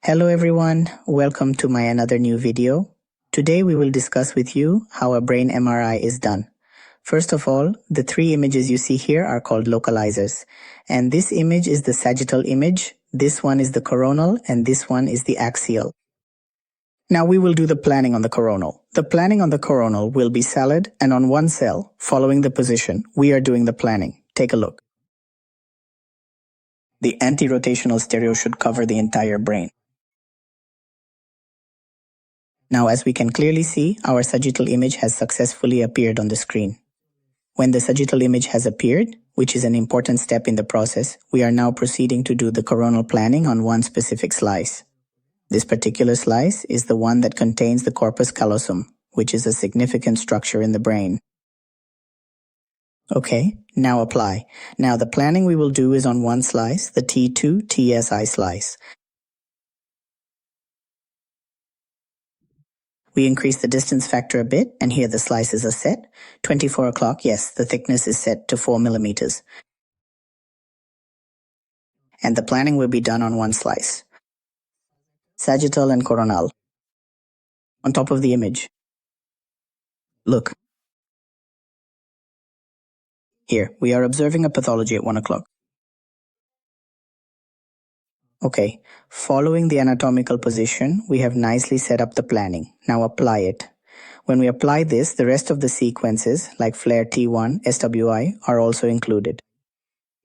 Hello everyone, welcome to my another new video. Today we will discuss with you how a brain MRI is done. First of all, the three images you see here are called localizers. And this image is the sagittal image, this one is the coronal, and this one is the axial. Now we will do the planning on the coronal. The planning on the coronal will be solid, and on one cell, following the position, we are doing the planning. Take a look. The anti-rotational stereo should cover the entire brain. Now, as we can clearly see, our sagittal image has successfully appeared on the screen. When the sagittal image has appeared, which is an important step in the process, we are now proceeding to do the coronal planning on one specific slice. This particular slice is the one that contains the corpus callosum, which is a significant structure in the brain. Okay, now apply. Now the planning we will do is on one slice, the T2 TSI slice. We increase the distance factor a bit, and here the slices are set. 24 o'clock, yes, the thickness is set to 4 millimeters. And the planning will be done on one slice. Sagittal and coronal. On top of the image. Look. Here, we are observing a pathology at 1 o'clock. Okay, following the anatomical position, we have nicely set up the planning. Now apply it. When we apply this, the rest of the sequences, like FLAIR T1, SWI, are also included.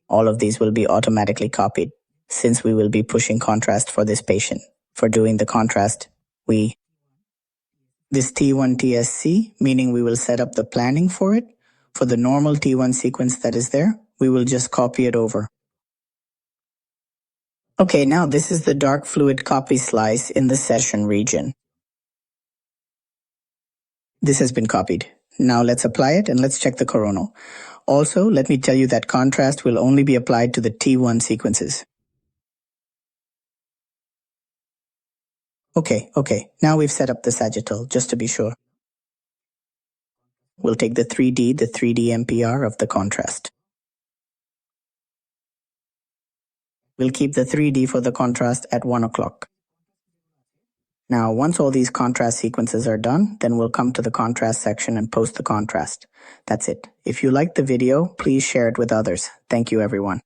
All of these will be automatically copied, since we will be pushing contrast for this patient. For doing the contrast, this T1 TSC, meaning we will set up the planning for it. For the normal T1 sequence that is there, we will just copy it over. Okay, now this is the dark fluid copy slice in the session region. This has been copied. Now let's apply it and let's check the coronal. Also, let me tell you that contrast will only be applied to the T1 sequences. Okay, now we've set up the sagittal, just to be sure. We'll take the 3D MPR of the contrast. We'll keep the 3D for the contrast at 1 o'clock. Now, once all these contrast sequences are done, then we'll come to the contrast section and post the contrast. That's it. If you liked the video, please share it with others. Thank you, everyone.